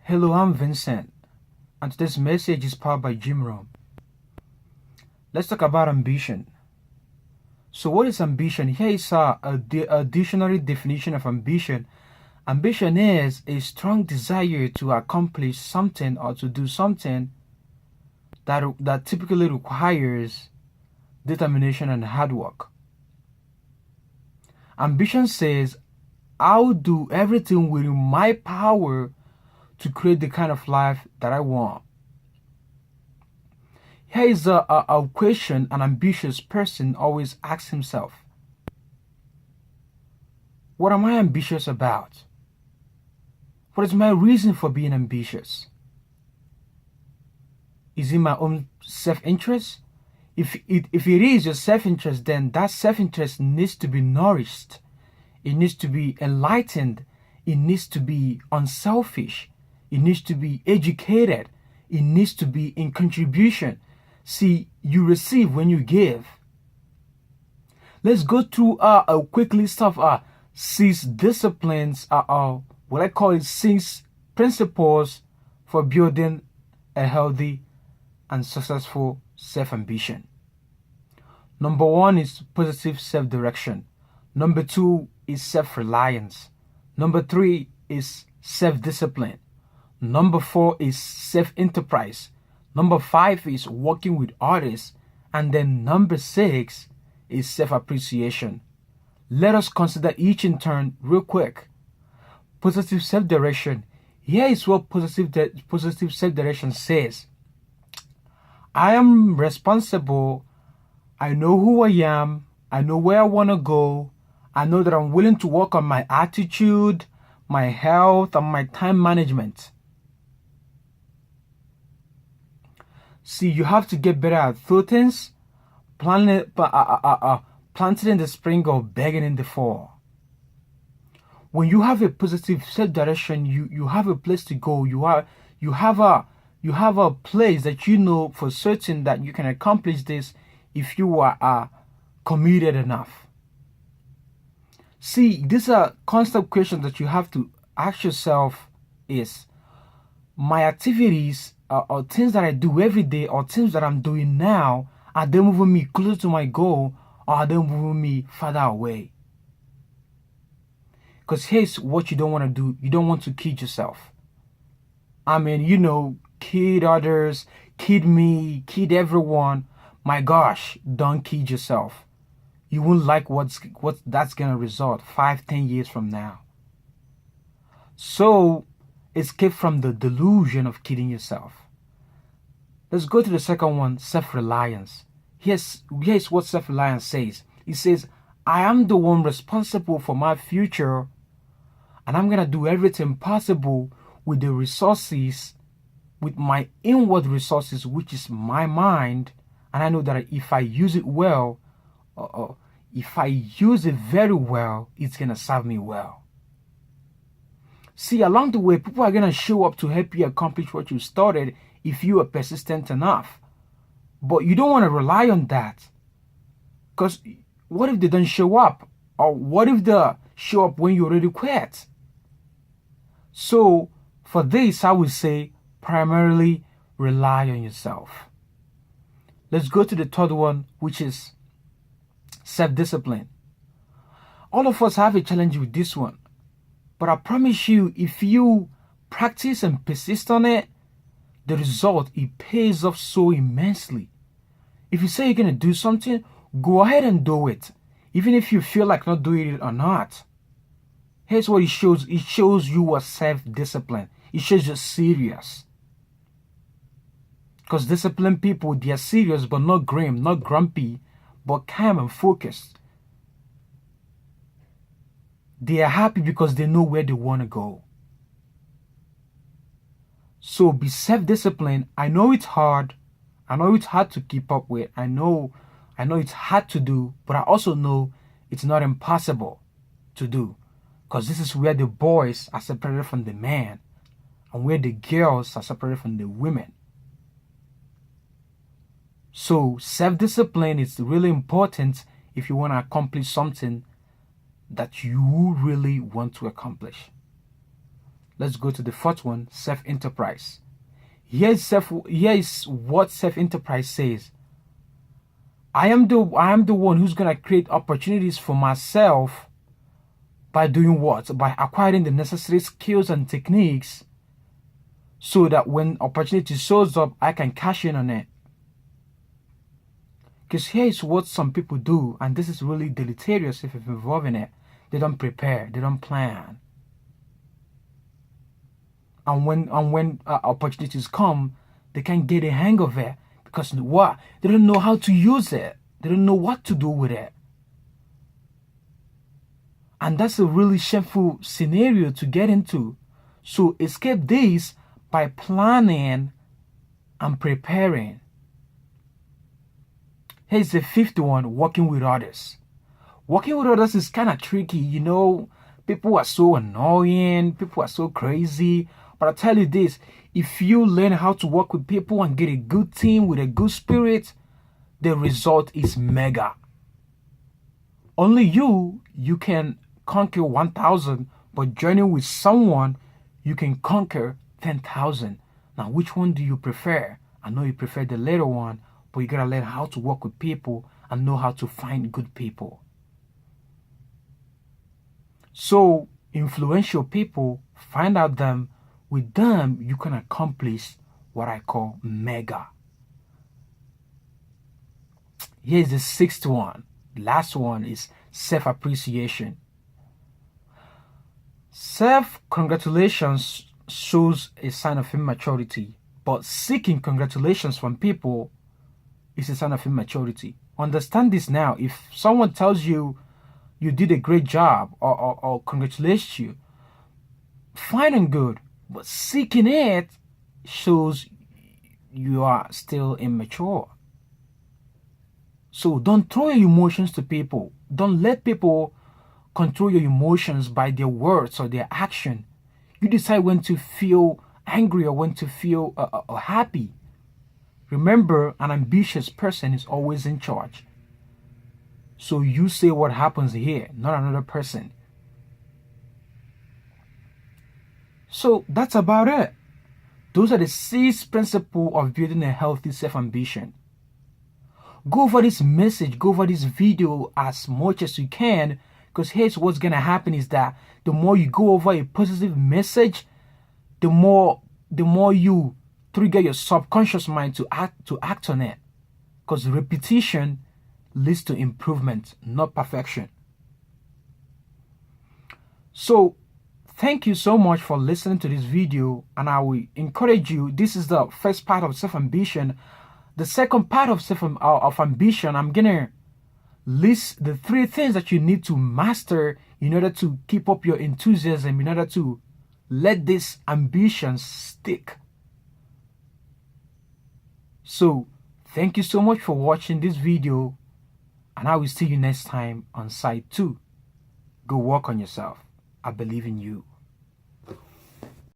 Hello, I'm Vincent, and today's message is powered by Jim Rohn. Let's talk about ambition. So, what is ambition? Here is a dictionary definition of ambition. Ambition is a strong desire to accomplish something or to do something that typically requires determination and hard work. Ambition says, I'll do everything within my power to create the kind of life that I want. Here is a question an ambitious person always asks himself. What am I ambitious about? What is my reason for being ambitious? Is it my own self-interest? If it is your self-interest, then that self-interest needs to be nourished. It needs to be enlightened. It needs to be unselfish. It needs to be educated. It needs to be in contribution. See, you receive when you give. Let's go through a quick list of 6 disciplines, what I call it 6 principles for building a healthy and successful self-ambition. Number 1 is positive self-direction. Number 2 is self-reliance. Number 3 is self-discipline. Number 4 is self-enterprise. Number 5 is working with others. And then number 6 is self-appreciation. Let us consider each in turn real quick. Positive self-direction. Here is what positive self-direction says. I am responsible. I know who I am. I know where I want to go. I know that I'm willing to work on my attitude, my health, and my time management. See, you have to get better at 2 things: planting in the spring or begging in the fall. When you have a positive self-direction, you have a place to go. You have a place that you know for certain that you can accomplish this if you are committed enough. See, these are constant questions that you have to ask yourself: is my activities or things that I do every day or things that I'm doing now, are they moving me closer to my goal or are they moving me further away? Because here's what you don't want to do. You don't want to kid yourself. I mean, kid others, kid me, kid everyone. My gosh, don't kid yourself. You won't like what that's going to result 5-10 years from now. So, escape from the delusion of kidding yourself. Let's go to the second one, self-reliance. Here's what self-reliance says. It says, I am the one responsible for my future, and I'm going to do everything possible with the resources, with my inward resources, which is my mind. And I know that if I use it well, if I use it very well, it's going to serve me well. See, along the way, people are going to show up to help you accomplish what you started if you are persistent enough. But you don't want to rely on that. Because what if they don't show up? Or what if they show up when you already quit? So, for this, I would say, primarily rely on yourself. Let's go to the third one, which is self-discipline. All of us have a challenge with this one. But I promise you, if you practice and persist on it, the result, it pays off so immensely. If you say you're going to do something, go ahead and do it. Even if you feel like not doing it or not. Here's what it shows. It shows you are self-disciplined. It shows you're serious. Because disciplined people, they are serious but not grim, not grumpy, but calm and focused. They are happy because they know where they want to go. So be self-disciplined. I know it's hard. I know it's hard to keep up with. I know it's hard to do, but I also know it's not impossible to do. Because this is where the boys are separated from the man and where the girls are separated from the women. So self-discipline is really important if you want to accomplish something that you really want to accomplish. Let's go to the fourth one, self-enterprise. Here is what self-enterprise says. I am the one who's gonna create opportunities for myself by doing what? By acquiring the necessary skills and techniques so that when opportunity shows up, I can cash in on it. Because here is what some people do, and this is really deleterious if you're involved in it. They don't prepare, they don't plan. And when opportunities come, they can't get a hang of it because what? They don't know how to use it. They don't know what to do with it. And that's a really shameful scenario to get into. So escape this by planning and preparing. Here's the fifth one, working with others. Working with others is kind of tricky, you know. People are so annoying, people are so crazy. But I tell you this, if you learn how to work with people and get a good team with a good spirit, the result is mega. Only you can conquer 1,000, but journeying with someone, you can conquer 10,000. Now, which one do you prefer? I know you prefer the later one, but you gotta learn how to work with people and know how to find good people. So, influential people, find out them. With them, you can accomplish what I call mega. Here's the sixth one. The last one is self-appreciation. Self-congratulations shows a sign of immaturity, but seeking congratulations from people is a sign of immaturity. Understand this now. If someone tells you you did a great job or congratulates you, fine and good. But seeking it shows you are still immature. So don't throw your emotions to people. Don't let people control your emotions by their words or their action. You decide when to feel angry or when to feel happy. Remember, an ambitious person is always in charge. So you say what happens here, not another person. So that's about it. Those are the 6 principles of building a healthy self-ambition. Go over this message, go over this video as much as you can, because here's what's going to happen is that the more you go over a positive message, the more you trigger your subconscious mind to act on it. Because repetition leads to improvement, not perfection. So thank you so much for listening to this video, and I will encourage you. This is the first part of self-ambition. The second part of ambition, I'm gonna list the 3 things that you need to master in order to keep up your enthusiasm, in order to let this ambition stick. So thank you so much for watching this video, and I will see you next time on side 2. Go work on yourself. I believe in you.